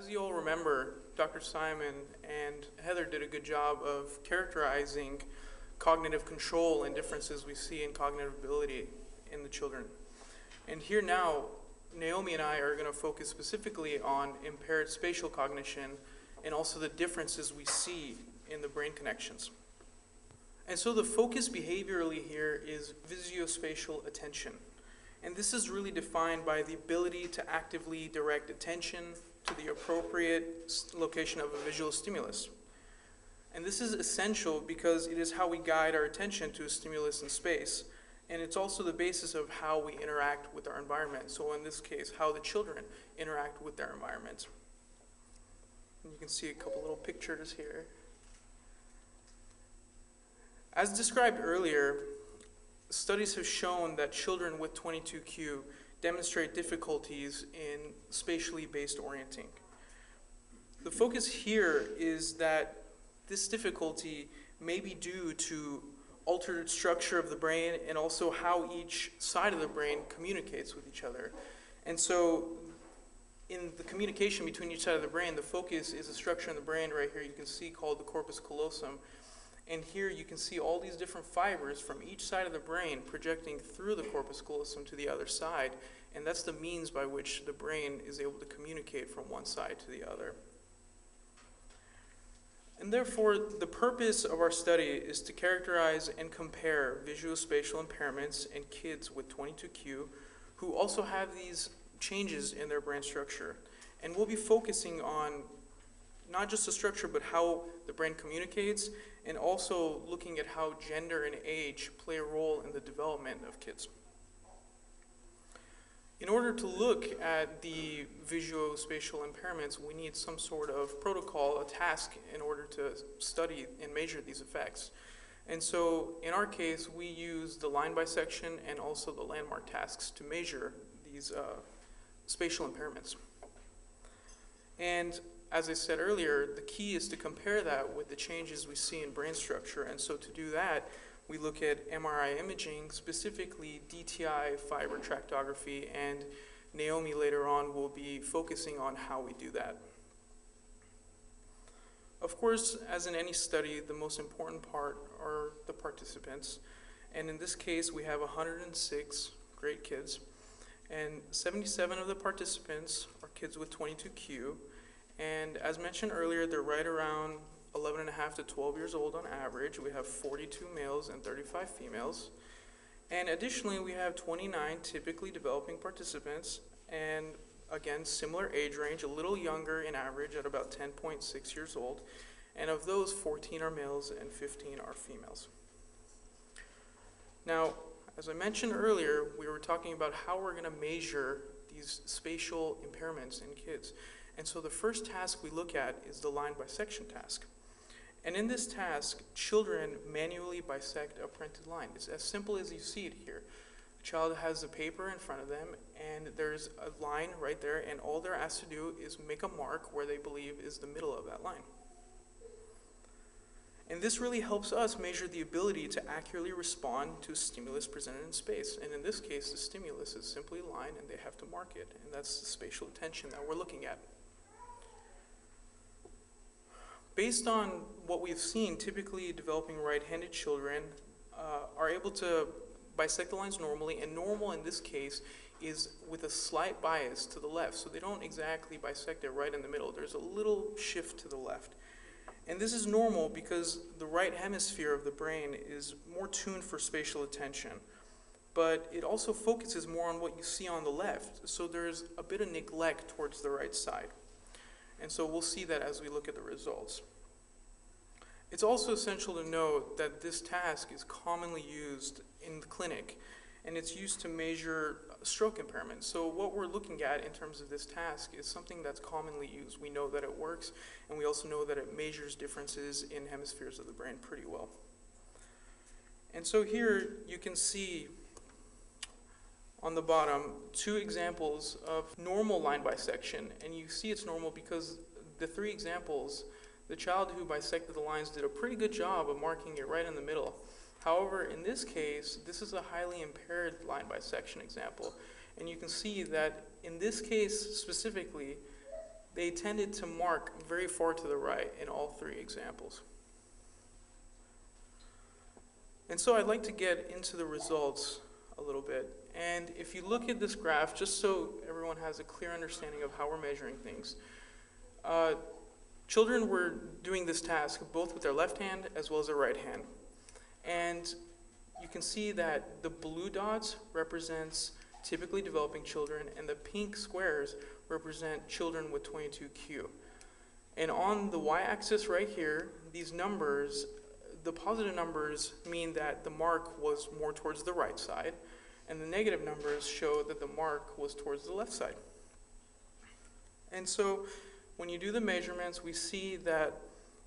As you all remember, Dr. Simon and Heather did a good job of characterizing cognitive control and differences we see in cognitive ability in the children. And here now, Naomi and I are going to focus specifically on impaired spatial cognition and also the differences we see in the brain connections. And so the focus behaviorally here is visuospatial attention. And this is really defined by the ability to actively direct attention to the appropriate location of a visual stimulus. And this is essential because it is how we guide our attention to a stimulus in space. And it's also the basis of how we interact with our environment. So in this case, how the children interact with their environment. And you can see a couple little pictures here. As described earlier, studies have shown that children with 22q demonstrate difficulties in spatially based orienting. The focus here is that this difficulty may be due to altered structure of the brain and also how each side of the brain communicates with each other. And so in the communication between each side of the brain, the focus is a structure in the brain right here you can see called the Corpus Callosum. And here you can see all these different fibers from each side of the brain projecting through the corpus callosum to the other side. And that's the means by which the brain is able to communicate from one side to the other. And therefore, the purpose of our study is to characterize and compare visuospatial impairments in kids with 22q who also have these changes in their brain structure. And we'll be focusing on not just the structure, but how the brain communicates, and also looking at how gender and age play a role in the development of kids. In order to look at the visuospatial impairments, we need some sort of protocol, a task, in order to study and measure these effects. And so, in our case, we use the line bisection and also the landmark tasks to measure these spatial impairments. And as I said earlier, the key is to compare that with the changes we see in brain structure. And so to do that, we look at MRI imaging, specifically DTI fiber tractography, and Naomi later on will be focusing on how we do that. Of course, as in any study, the most important part are the participants. And in this case, we have 106 great kids. And 77 of the participants are kids with 22q. And as mentioned earlier, they're right around 11 and a half to 12 years old on average. We have 42 males and 35 females. And additionally, we have 29 typically developing participants. And again, similar age range, a little younger in average at about 10.6 years old. And of those, 14 are males and 15 are females. Now, as I mentioned earlier, we were talking about how we're going to measure these spatial impairments in kids. And so the first task we look at is the line bisection task. And in this task, children manually bisect a printed line. It's as simple as you see it here. A child has a paper in front of them, and there's a line right there, and all they're asked to do is make a mark where they believe is the middle of that line. And this really helps us measure the ability to accurately respond to a stimulus presented in space. And in this case, the stimulus is simply a line, and they have to mark it. And that's the spatial attention that we're looking at. Based on what we've seen, typically developing right-handed children are able to bisect the lines normally, and normal in this case is with a slight bias to the left. So they don't exactly bisect it right in the middle. There's a little shift to the left. And this is normal because the right hemisphere of the brain is more tuned for spatial attention. But it also focuses more on what you see on the left. So there's a bit of neglect towards the right side. And so we'll see that as we look at the results. It's also essential to note that this task is commonly used in the clinic, and it's used to measure stroke impairment. So what we're looking at in terms of this task is something that's commonly used. We know that it works, and we also know that it measures differences in hemispheres of the brain pretty well. And so here you can see on the bottom 2 examples of normal line bisection, and you see it's normal because the 3 examples, the child who bisected the lines did a pretty good job of marking it right in the middle. However, in this case, this is a highly impaired line bisection example, and you can see that in this case specifically, they tended to mark very far to the right in all three examples. And so I'd like to get into the results a little bit. And if you look at this graph, just so everyone has a clear understanding of how we're measuring things, children were doing this task both with their left hand as well as their right hand. And you can see that the blue dots represents typically developing children, and the pink squares represent children with 22q. And on the y-axis right here, these numbers, the positive numbers mean that the mark was more towards the right side, and the negative numbers show that the mark was towards the left side. And so when you do the measurements, we see that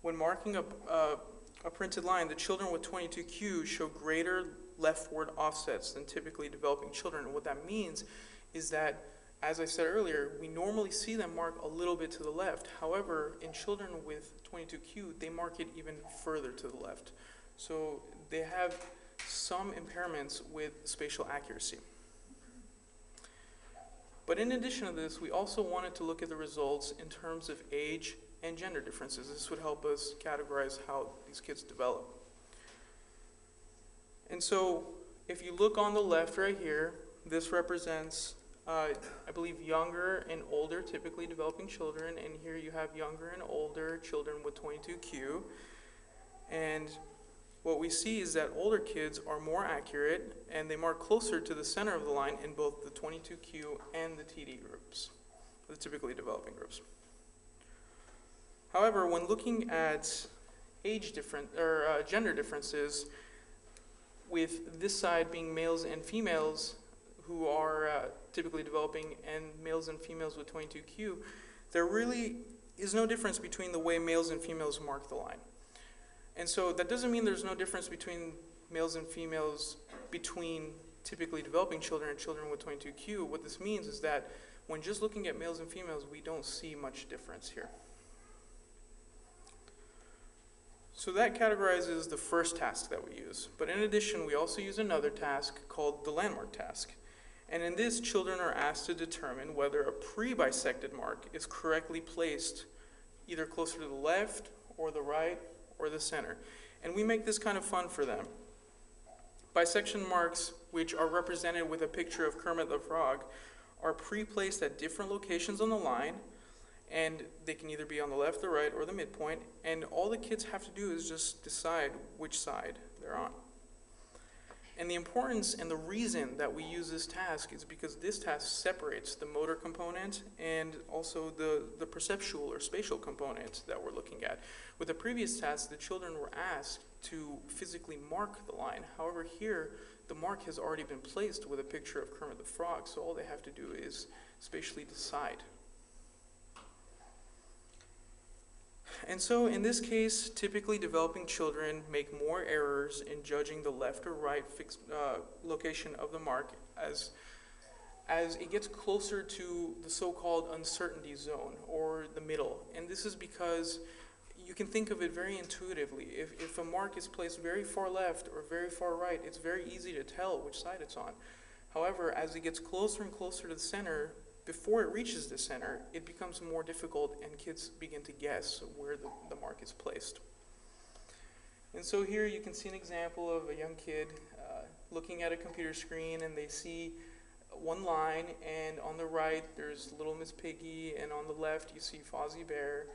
when marking a printed line, the children with 22q show greater leftward offsets than typically developing children. And what that means is that, as I said earlier, we normally see them mark a little bit to the left. However, in children with 22q, they mark it even further to the left. So they have some impairments with spatial accuracy. But in addition to this, we also wanted to look at the results in terms of age and gender differences. This would help us categorize how these kids develop. And so if you look on the left right here, this represents, I believe, younger and older, typically developing children. And here you have younger and older children with 22q. And what we see is that older kids are more accurate, and they mark closer to the center of the line in both the 22q and the TD groups, the typically developing groups. However, when looking at gender differences, with this side being males and females who are typically developing and males and females with 22q, there really is no difference between the way males and females mark the line. And so that doesn't mean there's no difference between males and females between typically developing children and children with 22q. What this means is that when just looking at males and females, we don't see much difference here. So that categorizes the first task that we use. But in addition, we also use another task called the landmark task. And in this, children are asked to determine whether a pre-bisected mark is correctly placed either closer to the left or the right or the center. And we make this kind of fun for them. Bisection marks, which are represented with a picture of Kermit the Frog, are pre-placed at different locations on the line, and they can either be on the left, the right, or the midpoint, and all the kids have to do is just decide which side they're on. And the importance and the reason that we use this task is because this task separates the motor component and also the perceptual or spatial component that we're looking at. With the previous task, the children were asked to physically mark the line. However, here, the mark has already been placed with a picture of Kermit the Frog, so all they have to do is spatially decide. And so in this case, typically developing children make more errors in judging the left or right fixed location of the mark as it gets closer to the so-called uncertainty zone, or the middle. And this is because you can think of it very intuitively. If a mark is placed very far left or very far right, it's very easy to tell which side it's on. However, as it gets closer and closer to the center, before it reaches the center, it becomes more difficult and kids begin to guess where the mark is placed. And so here you can see an example of a young kid looking at a computer screen, and they see one line, and on the right there's Little Miss Piggy, and on the left you see Fozzie Bear,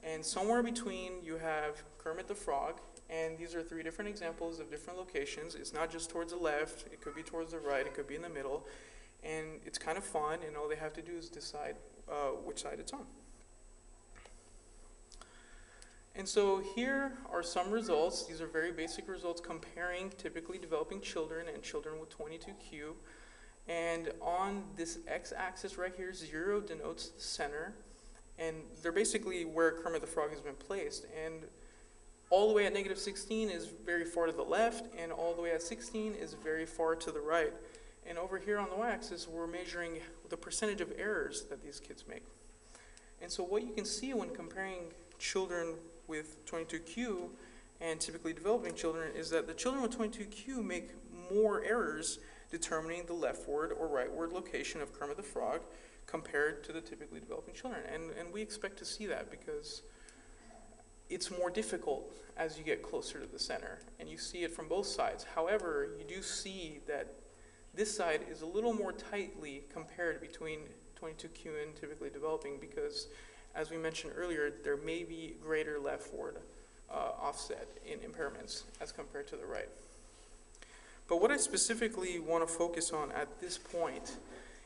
and somewhere between you have Kermit the Frog. And these are three different examples of different locations. It's not just towards the left, it could be towards the right, it could be in the middle. And it's kind of fun, and all they have to do is decide which side it's on. And so here are some results. These are very basic results comparing typically developing children and children with 22q. And on this x-axis right here, 0 denotes the center. And they're basically where Kermit the Frog has been placed. And all the way at -16 is very far to the left, and all the way at 16 is very far to the right. And over here on the y-axis, we're measuring the percentage of errors that these kids make. And so what you can see when comparing children with 22q and typically developing children is that the children with 22q make more errors determining the leftward or rightward location of Kermit the Frog compared to the typically developing children. And we expect to see that because it's more difficult as you get closer to the center, and you see it from both sides. However, you do see that this side is a little more tightly compared between 22q and typically developing because, as we mentioned earlier, there may be greater left-forward offset in impairments as compared to the right. But what I specifically want to focus on at this point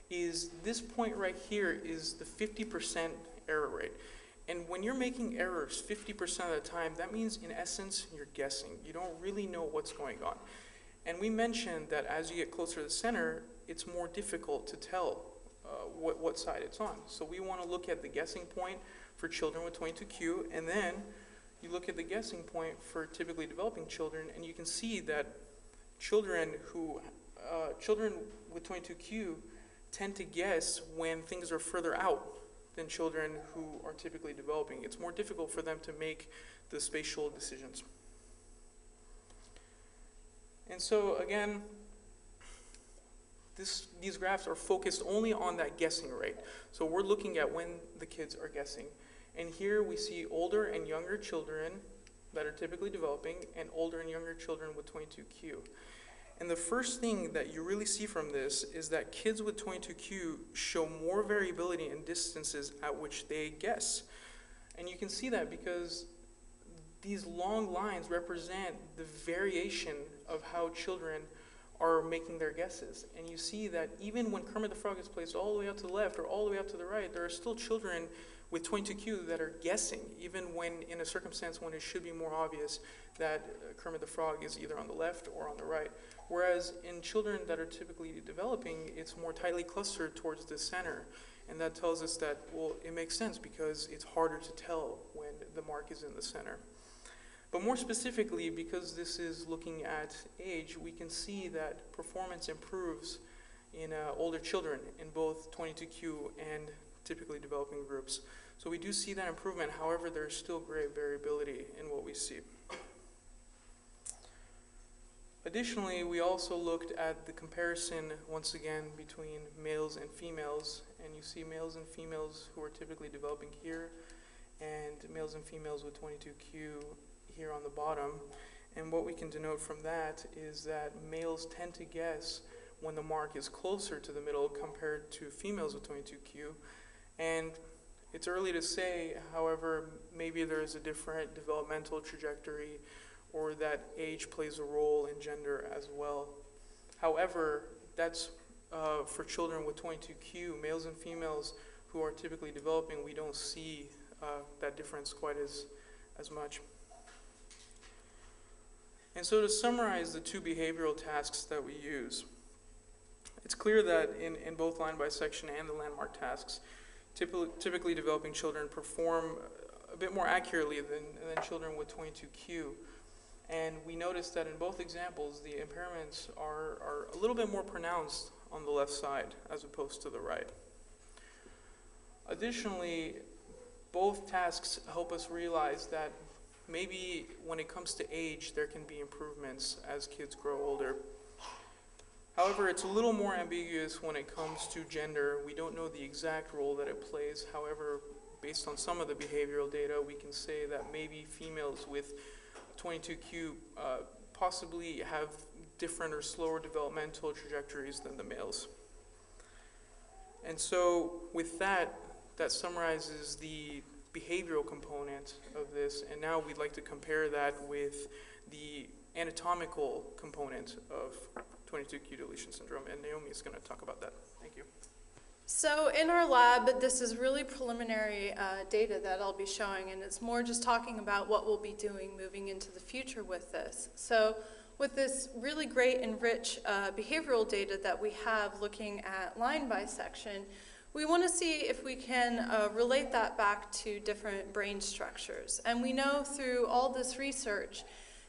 is this point right here is the 50% error rate. And when you're making errors 50% of the time, that means in essence you're guessing. You don't really know what's going on. And we mentioned that as you get closer to the center, it's more difficult to tell what side it's on. So we want to look at the guessing point for children with 22q, and then you look at the guessing point for typically developing children, and you can see that children with 22q tend to guess when things are further out than children who are typically developing. It's more difficult for them to make the spatial decisions. And so again, these graphs are focused only on that guessing rate. So we're looking at when the kids are guessing. And here we see older and younger children that are typically developing and older and younger children with 22q. And the first thing that you really see from this is that kids with 22q show more variability in distances at which they guess. And you can see that because these long lines represent the variation of how children are making their guesses. And you see that even when Kermit the Frog is placed all the way out to the left or all the way out to the right, there are still children with 22q that are guessing, even when in a circumstance when it should be more obvious that Kermit the Frog is either on the left or on the right. Whereas in children that are typically developing, it's more tightly clustered towards the center. And that tells us that, well, it makes sense because it's harder to tell when the mark is in the center. But more specifically, because this is looking at age, we can see that performance improves in older children in both 22q and typically developing groups. So we do see that improvement. However, there's still great variability in what we see. Additionally, we also looked at the comparison, once again, between males and females. And you see males and females who are typically developing here, and males and females with 22q here on the bottom. And what we can denote from that is that males tend to guess when the mark is closer to the middle compared to females with 22q. And it's early to say, however, maybe there's a different developmental trajectory or that age plays a role in gender as well. However, that's for children with 22q, males and females who are typically developing, we don't see that difference quite as much. And so to summarize the two behavioral tasks that we use, it's clear that in both line bisection and the landmark tasks, typically developing children perform a bit more accurately than children with 22q. And we noticed that in both examples, the impairments are a little bit more pronounced on the left side as opposed to the right. Additionally, both tasks help us realize that maybe when it comes to age, there can be improvements as kids grow older. However, it's a little more ambiguous when it comes to gender. We don't know the exact role that it plays. However, based on some of the behavioral data, we can say that maybe females with 22q possibly have different or slower developmental trajectories than the males. And so with that summarizes the behavioral component of this, and now we'd like to compare that with the anatomical component of 22q deletion syndrome, and Naomi is going to talk about that. Thank you. So in our lab, this is really preliminary data that I'll be showing, and it's more just talking about what we'll be doing moving into the future with this. So with this really great and rich behavioral data that we have looking at line bisection, we want to see if we can relate that back to different brain structures. And we know through all this research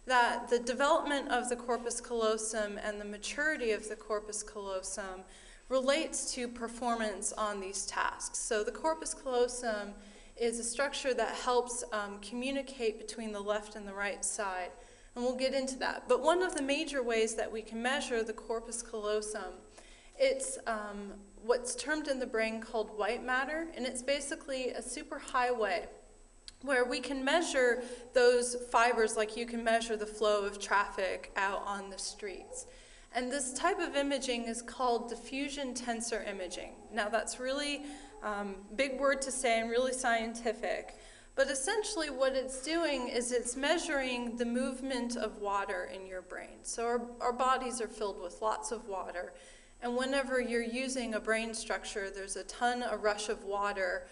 that the development of the corpus callosum and the maturity of the corpus callosum relates to performance on these tasks. So the corpus callosum is a structure that helps communicate between the left and the right side. And we'll get into that. But one of the major ways that we can measure the corpus callosum, it's what's termed in the brain called white matter, and it's basically a superhighway where we can measure those fibers like you can measure the flow of traffic out on the streets. And this type of imaging is called diffusion tensor imaging. Now that's really big word to say and really scientific, but essentially what it's doing is it's measuring the movement of water in your brain. So our bodies are filled with lots of water, and whenever you're using a brain structure, there's a rush of water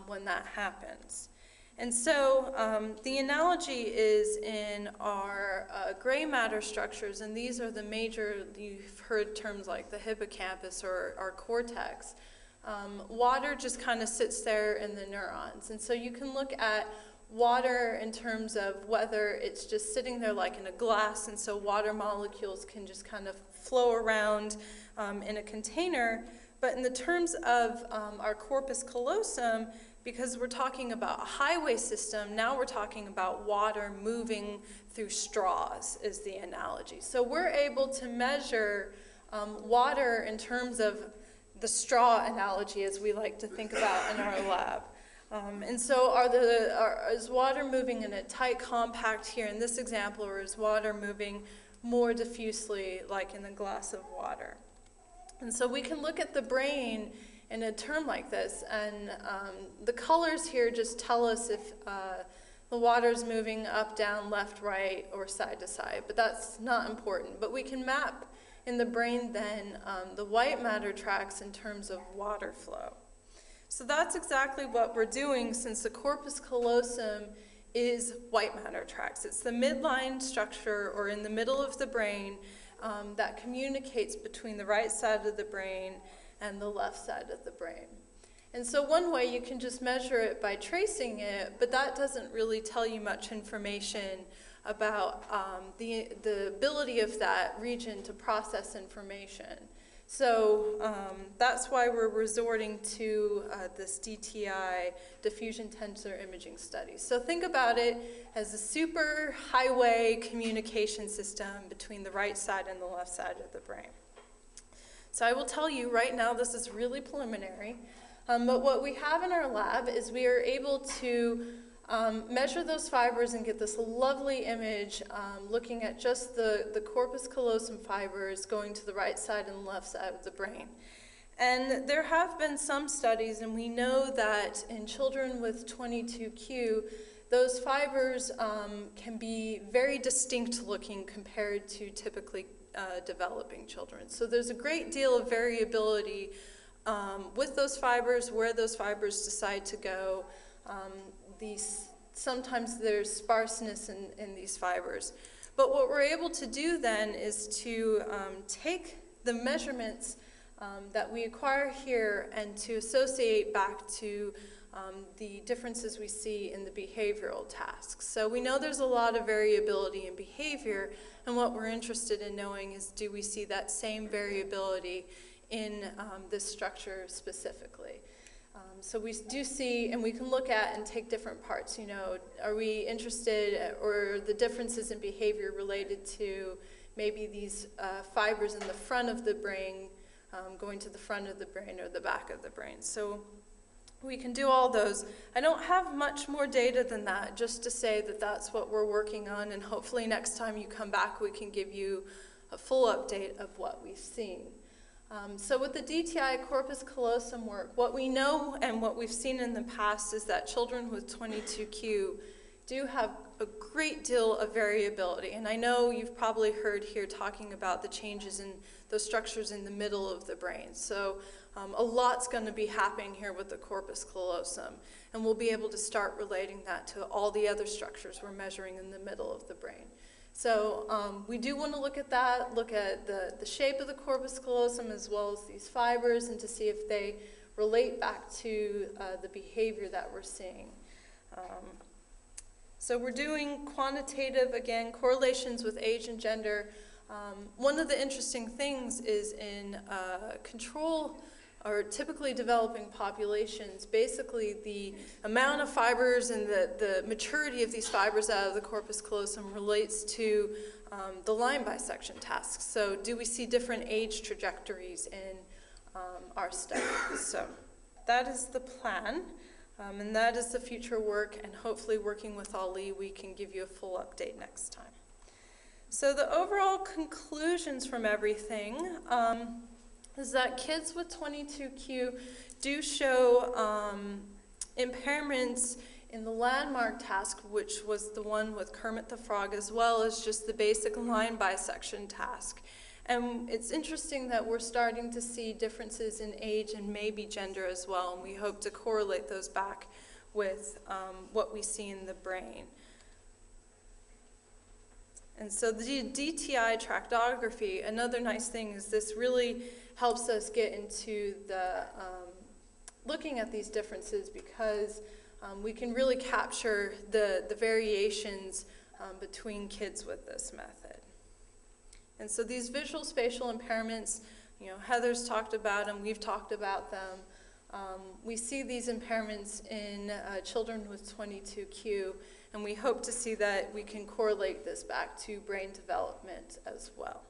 when that happens. And so the analogy is in our gray matter structures, and these are the major, you've heard terms like the hippocampus or our cortex. Water just kind of sits there in the neurons. And so you can look at water in terms of whether it's just sitting there like in a glass, and so water molecules can just kind of flow around in a container. But in the terms of our corpus callosum, because we're talking about a highway system, now we're talking about water moving through straws is the analogy. So we're able to measure water in terms of the straw analogy, as we like to think about in our lab. And so is water moving in a tight compact here in this example, or is water moving more diffusely like in a glass of water? And so we can look at the brain in a term like this, and the colors here just tell us if the water's moving up, down, left, right, or side to side, but that's not important. But we can map in the brain then the white matter tracks in terms of water flow. So that's exactly what we're doing, since the corpus callosum is white matter tracks. It's the midline structure, or in the middle of the brain, that communicates between the right side of the brain and the left side of the brain. And so one way you can just measure it by tracing it, but that doesn't really tell you much information about the ability of that region to process information. So that's why we're resorting to this DTI, diffusion tensor imaging study. So think about it as a super highway communication system between the right side and the left side of the brain. So I will tell you right now, this is really preliminary, but what we have in our lab is we are able to measure those fibers and get this lovely image looking at just the corpus callosum fibers going to the right side and left side of the brain. And there have been some studies, and we know that in children with 22q, those fibers can be very distinct looking compared to typically developing children. So there's a great deal of variability with those fibers, where those fibers decide to go. Sometimes there's sparseness in these fibers. But what we're able to do then is to take the measurements that we acquire here and to associate back to the differences we see in the behavioral tasks. So we know there's a lot of variability in behavior, and what we're interested in knowing is, do we see that same variability in this structure specifically? So we do see, and we can look at and take different parts. You know, are we interested, or the differences in behavior related to maybe these fibers in the front of the brain going to the front of the brain or the back of the brain? So we can do all those. I don't have much more data than that, just to say that that's what we're working on, and hopefully next time you come back we can give you a full update of what we've seen. So with the DTI corpus callosum work, what we know and what we've seen in the past is that children with 22q do have a great deal of variability. And I know you've probably heard here talking about the changes in those structures in the middle of the brain. So a lot's going to be happening here with the corpus callosum. And we'll be able to start relating that to all the other structures we're measuring in the middle of the brain. So we do want to look at that, look at the shape of the corpus callosum as well as these fibers, and to see if they relate back to the behavior that we're seeing. So we're doing quantitative, again, correlations with age and gender. One of the interesting things is in control or typically developing populations, basically the amount of fibers and the maturity of these fibers out of the corpus callosum relates to the line bisection tasks. So do we see different age trajectories in our study. So that is the plan, and that is the future work, and hopefully working with Ali, we can give you a full update next time. So the overall conclusions from everything is that kids with 22q do show impairments in the landmark task, which was the one with Kermit the Frog, as well as just the basic line bisection task. And it's interesting that we're starting to see differences in age and maybe gender as well, and we hope to correlate those back with what we see in the brain. And so the DTI tractography, another nice thing is this really helps us get into the looking at these differences, because we can really capture the variations between kids with this method. And so these visual spatial impairments, Heather's talked about them, we've talked about them. We see these impairments in children with 22q, and we hope to see that we can correlate this back to brain development as well.